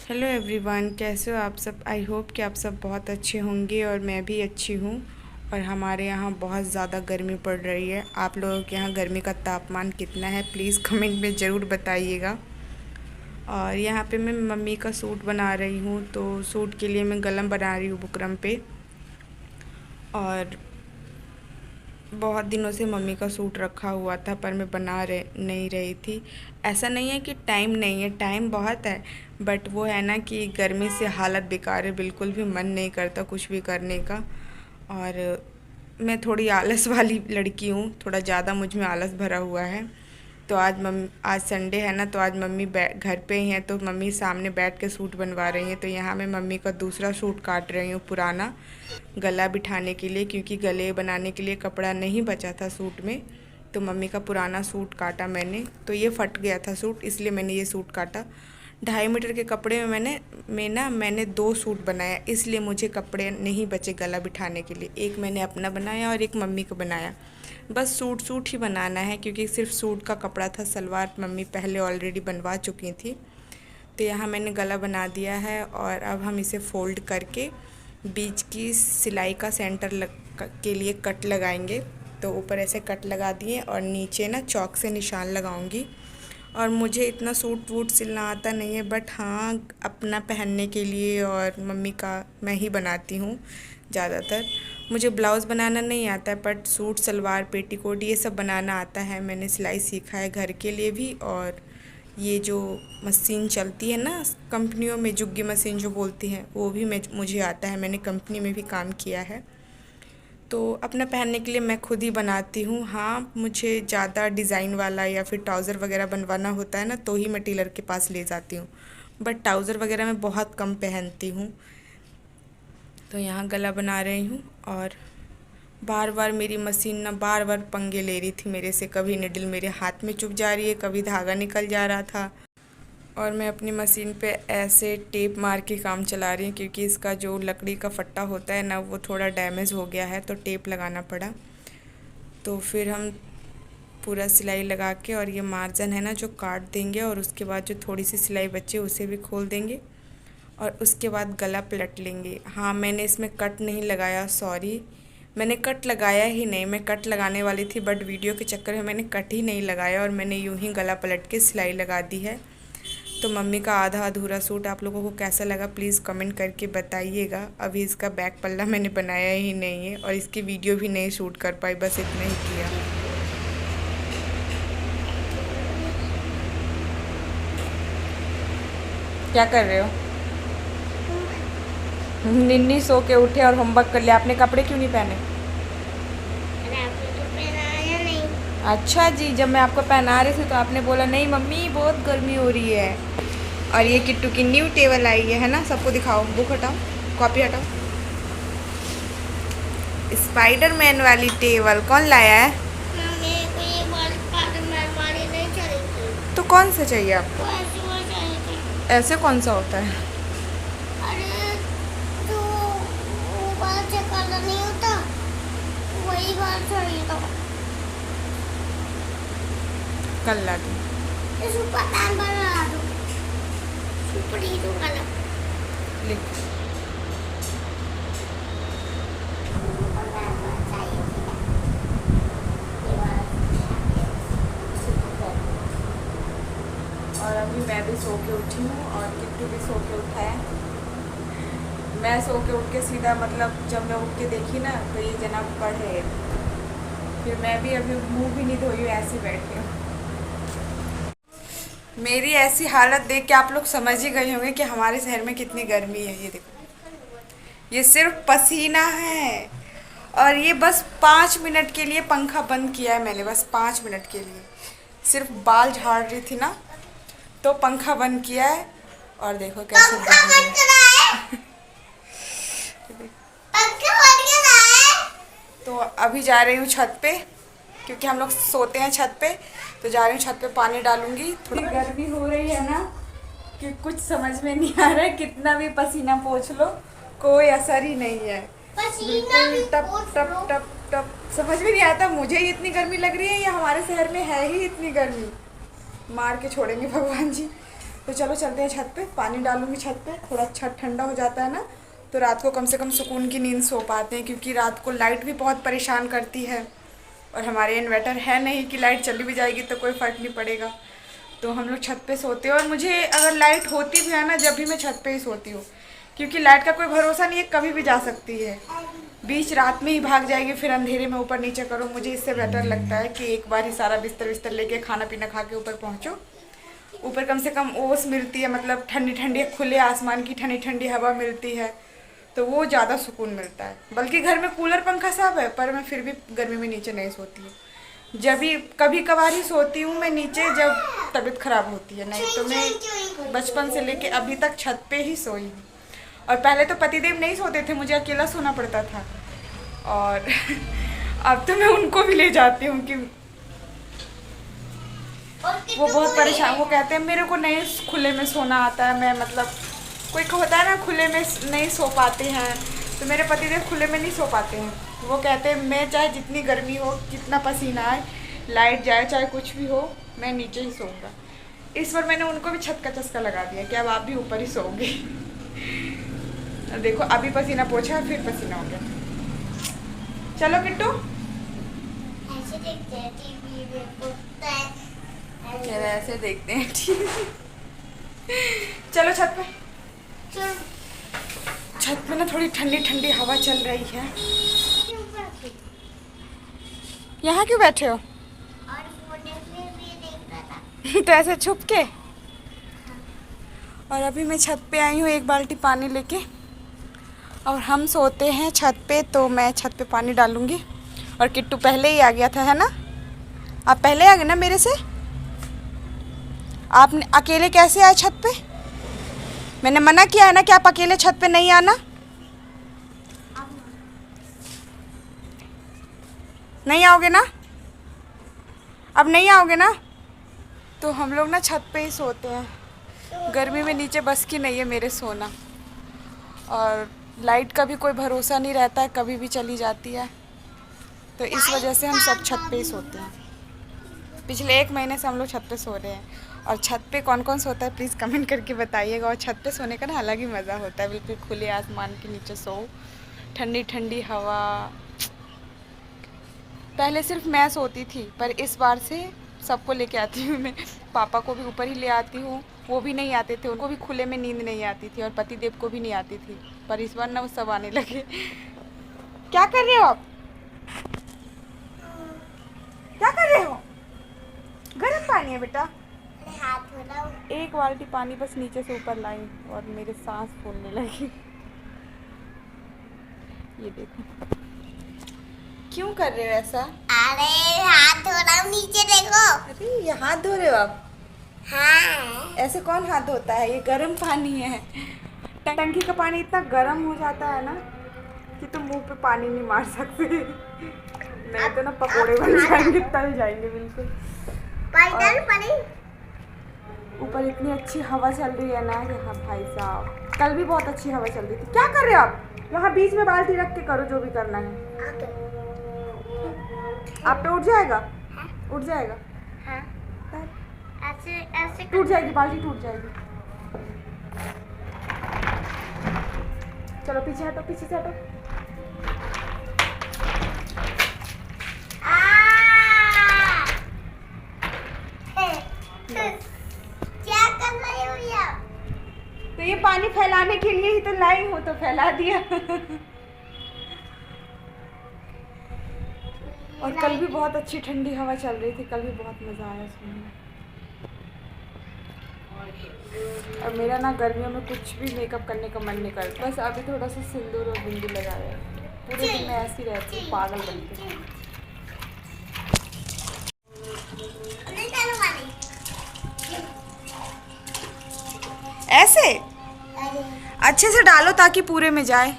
Hello everyone, कैसे हो आप सब। आई होप कि आप सब बहुत अच्छे होंगे और मैं भी अच्छी हूँ। और हमारे यहाँ बहुत ज़्यादा गर्मी पड़ रही है। आप लोगों के यहाँ गर्मी का तापमान कितना है प्लीज़ कमेंट में ज़रूर बताइएगा। और यहाँ पे मैं मम्मी का सूट बना रही हूँ, तो सूट के लिए मैं गलम बना रही हूँ बुकरम पे। और बहुत दिनों से मम्मी का सूट रखा हुआ था पर मैं नहीं रही थी। ऐसा नहीं है कि टाइम नहीं है, टाइम बहुत है, बट वो है ना कि गर्मी से हालत बेकार है, बिल्कुल भी मन नहीं करता कुछ भी करने का। और मैं थोड़ी आलस वाली लड़की हूँ, थोड़ा ज़्यादा मुझ में आलस भरा हुआ है। तो आज संडे है ना, तो आज मम्मी घर पे ही हैं, तो मम्मी सामने बैठ के सूट बनवा रही हैं। तो यहाँ मैं मम्मी का दूसरा सूट काट रही हूँ, पुराना गला बिठाने के लिए, क्योंकि गले बनाने के लिए कपड़ा नहीं बचा था सूट में। तो मम्मी का पुराना सूट काटा मैंने, तो ये फट गया था सूट, इसलिए मैंने ये सूट काटा। 2.5 मीटर के कपड़े में मैंने 2 सूट बनाया, इसलिए मुझे कपड़े नहीं बचे गला बिठाने के लिए। एक मैंने अपना बनाया और एक मम्मी का बनाया। बस सूट ही बनाना है, क्योंकि सिर्फ सूट का कपड़ा था, सलवार मम्मी पहले ऑलरेडी बनवा चुकी थी। तो यहाँ मैंने गला बना दिया है और अब हम इसे फ़ोल्ड करके बीच की सिलाई का के लिए कट लगाएंगे। तो ऊपर ऐसे कट लगा दिए और नीचे ना चॉक से निशान लगाऊंगी। और मुझे इतना सूट वूट सिलना आता नहीं है, बट हाँ अपना पहनने के लिए और मम्मी का मैं ही बनाती हूँ ज़्यादातर। मुझे ब्लाउज़ बनाना नहीं आता है, बट सूट सलवार पेटीकोट ये सब बनाना आता है। मैंने सिलाई सीखा है घर के लिए भी, और ये जो मशीन चलती है ना कंपनियों में, जुग्गी मशीन जो बोलती हैं, वो भी मुझे आता है, मैंने कंपनी में भी काम किया है। तो अपना पहनने के लिए मैं खुद ही बनाती हूँ। हाँ, मुझे ज़्यादा डिज़ाइन वाला या फिर ट्राउज़र वगैरह बनवाना होता है ना, तो ही मैं टेलर के पास ले जाती हूँ, बट ट्राउज़र वगैरह मैं बहुत कम पहनती हूँ। तो यहाँ गला बना रही हूँ और बार बार मेरी मशीन ना बार बार पंगे ले रही थी मेरे से। कभी निडल मेरे हाथ में चुभ जा रही है, कभी धागा निकल जा रहा था। और मैं अपनी मशीन पे ऐसे टेप मार के काम चला रही हूँ, क्योंकि इसका जो लकड़ी का फट्टा होता है ना, वो थोड़ा डैमेज हो गया है, तो टेप लगाना पड़ा। तो फिर हम पूरा सिलाई लगा के, और ये मार्जिन है ना जो काट देंगे, और उसके बाद जो थोड़ी सी सिलाई बचे उसे भी खोल देंगे, और उसके बाद गला पलट लेंगे। हाँ, मैंने इसमें कट नहीं लगाया, सॉरी, मैंने कट लगाया ही नहीं। मैं कट लगाने वाली थी, बट वीडियो के चक्कर में मैंने कट ही नहीं लगाया, और मैंने यूं ही गला पलट के सिलाई लगा दी है। तो मम्मी का आधा अधूरा सूट आप लोगों को कैसा लगा प्लीज़ कमेंट करके बताइएगा। अभी इसका बैक पल्ला मैंने बनाया ही नहीं है, और इसकी वीडियो भी नहीं शूट कर पाई, बस इतना ही किया। क्या कर रहे हो? निन्नी सो के उठे और होमवर्क कर लिया। आपने कपड़े क्यों नहीं पहने? अरे आपने तो पहनाया नहीं। अच्छा जी, जब मैं आपको पहना रही थी तो आपने बोला नहीं मम्मी बहुत गर्मी हो रही है। और ये किट्टू की न्यू टेबल आई है ना, सबको दिखाओ। बुक हटाओ, कॉपी हटाओ। स्पाइडरमैन वाली टेबल कौन लाया है? मेरे को ये बाल स्पाइडरमैन वाली नहीं चाहिए थी। तो कौन सा चाहिए आपको? वो ऐसी वो चाहिए थी। ऐसे कौन सा होता है? अरे जो वो बाल से कलर नहीं होता, वही बाल चाहिए था। कल ला दूँ। ये सुपर मैन बना दो, सुपर हीरो वाला। लिख। सुपरमैन वाला चाहिए थी। ये वाला और अभी मैं भी सो के उठी हूँ और किट्टू भी सो के उठा है। मैं सो के उठ के सीधा, मतलब जब मैं उठ के देखी ना, तो ये जनाब पढ़े। फिर मैं भी अभी मुंह भी नहीं धोई हूँ, ऐसे बैठी हूँ। मेरी ऐसी हालत देख के आप लोग समझ ही गए होंगे कि हमारे शहर में कितनी गर्मी है। ये देखो, ये सिर्फ पसीना है। और ये बस 5 मिनट के लिए पंखा बंद किया है मैंने, बस 5 मिनट के लिए। सिर्फ बाल झाड़ रही थी ना, तो पंखा बंद किया है। और देखो कैसे पंखा बंद करा है। पंखा बंद करा है। तो अभी जा रही हूँ छत पे, क्योंकि हम लोग सोते हैं छत पे। तो जा रही हूँ छत पे, पानी डालूंगी। थोड़ी गर्मी हो रही है ना कि कुछ समझ में नहीं आ रहा है, कितना भी पसीना पोंछ लो कोई असर ही नहीं है। पसीना भी बिल्कुल टप पोंछ टप लो। टप टप। समझ में नहीं आता मुझे ही इतनी गर्मी लग रही है या हमारे शहर में है ही इतनी गर्मी। मार के छोड़ेंगे भगवान जी। तो चलो चलते हैं छत पे, पानी डालूंगी छत पे, थोड़ा छत ठंडा हो जाता है ना तो रात को कम से कम सुकून की नींद सो पाते हैं, क्योंकि रात को लाइट भी बहुत परेशान करती है और हमारे इन्वर्टर है नहीं कि लाइट चली भी जाएगी तो कोई फ़र्क नहीं पड़ेगा। तो हम लोग छत पे सोते हैं और मुझे अगर लाइट होती भी है ना, जब भी मैं छत पे ही सोती हूँ, क्योंकि लाइट का कोई भरोसा नहीं है, कभी भी जा सकती है, बीच रात में ही भाग जाएगी, फिर अंधेरे में ऊपर नीचे करो। मुझे इससे बेटर लगता है कि एक बार ही सारा बिस्तर विस्तर लेके खाना पीना खा के ऊपर पहुँचो। ऊपर कम से कम ओस मिलती है, मतलब ठंडी ठंडी खुले आसमान की ठंडी ठंडी हवा मिलती है, तो वो ज़्यादा सुकून मिलता है। बल्कि घर में कूलर पंखा सब है, पर मैं फिर भी गर्मी में नीचे नहीं सोती हूँ। जब भी कभी कभार ही सोती हूँ मैं नीचे, जब तबीयत ख़राब होती है, नहीं तो मैं बचपन से लेके अभी तक छत पे ही सोई हूँ। और पहले तो पतिदेव नहीं सोते थे, मुझे अकेला सोना पड़ता था, और अब तो मैं उनको भी ले जाती हूँ कि वो बहुत परेशान, वो कहते हैं मेरे को नहीं खुले में सोना आता है, मैं मतलब कोई को होता है ना खुले में नहीं सो पाते हैं, तो मेरे पतिदेव खुले में नहीं सो पाते हैं। वो कहते हैं मैं चाहे जितनी गर्मी हो, कितना पसीना आए, लाइट जाए, चाहे कुछ भी हो, मैं नीचे ही सोऊंगा। इस बार मैंने उनको भी छत का चस्का लगा दिया कि अब आप भी ऊपर ही सोओगे। देखो अभी पसीना पोछा फिर पसीना हो गया। चलो किट्टू, ऐसे देखते हैं टीवी में, ऐसे देखते हैं टीवी। चलो छत पे, छत पे ना थोड़ी ठंडी ठंडी हवा चल रही है। यहाँ क्यों बैठे हो? और फोन में भी देख रहा था। तो ऐसे छुप के। और अभी मैं छत पे आई हूँ एक बाल्टी पानी लेके, और हम सोते हैं छत पे, तो मैं छत पे पानी डालूंगी। और किट्टू पहले ही आ गया था, है ना? आप पहले आ गए ना मेरे से? आप अकेले कैसे आए छत पे? मैंने मना किया है ना कि आप अकेले छत पे नहीं आना। नहीं आओगे ना? अब नहीं आओगे ना? तो हम लोग ना छत पे ही सोते हैं, गर्मी में नीचे बस की नहीं है मेरे सोना। और लाइट का भी कोई भरोसा नहीं रहता है, कभी भी चली जाती है, तो इस वजह से हम सब छत पे ही सोते हैं। पिछले 1 महीने से हम लोग छत पे सो रहे हैं। और छत पे कौन कौन सोता है प्लीज़ कमेंट करके बताइएगा। और छत पे सोने का ना अलग ही मज़ा होता है, बिल्कुल खुले आसमान के नीचे सो, ठंडी ठंडी हवा। पहले सिर्फ मैं सोती थी, पर इस बार से सबको लेके आती हूँ मैं। पापा को भी ऊपर ही ले आती हूँ, वो भी नहीं आते थे, उनको भी खुले में नींद नहीं आती थी, और पतिदेव को भी नहीं आती थी, पर इस बार ना वो सब आने लगे। क्या कर रहे हो आप? क्या कर रहे हो? गर्म पानी है बेटा। हाथ धो रहा हूँ। एक बाल्टी पानी बस नीचे से ऊपर लाई और मेरे सांस फूलने लगी। ये देखो, क्यों कर रहे हो ऐसा? अरे हाथ धो रहा हूँ, नीचे देखो। अरे ये हाथ धो रहे हो आप? हाँ। ऐसे कौन हाथ धोता है? ये गर्म पानी है। टंकी का पानी इतना गर्म हो जाता है ना कि तुम मुंह पे पानी नहीं मार सकते। नहीं तो ना पकोड़े बन जाएंगे, तल जाएंगे बिल्कुल। ऊपर इतनी अच्छी हवा चल रही है ना यहाँ भाई साहब, कल भी बहुत अच्छी हवा चल रही थी। क्या कर रहे हो आप? यहाँ बीच में बाल्टी रख के करो जो भी करना है। आप पे उठ जाएगा? हाँ? उठ जाएगा? हाँ। ऐसे ऐसे टूट जाएगी, बाल्टी टूट जाएगी। चलो पीछे हटो, पीछे से हटो। क्या कर रही हो ये? तो ये पानी फैलाने के लिए ही तो लाई हूँ, तो फैला दिया। और कल भी बहुत अच्छी ठंडी हवा चल रही थी, कल भी बहुत मज़ा आया सुनने। और मेरा ना गर्मियों में कुछ भी मेकअप करने का मन नहीं करता, बस अभी थोड़ा सा सिंदूर और बिंदी लगाया है, पूरे दिन मैं ऐसी रहती हूँ पागल बनती हूँ। ऐसे अच्छे से डालो ताकि पूरे में जाए।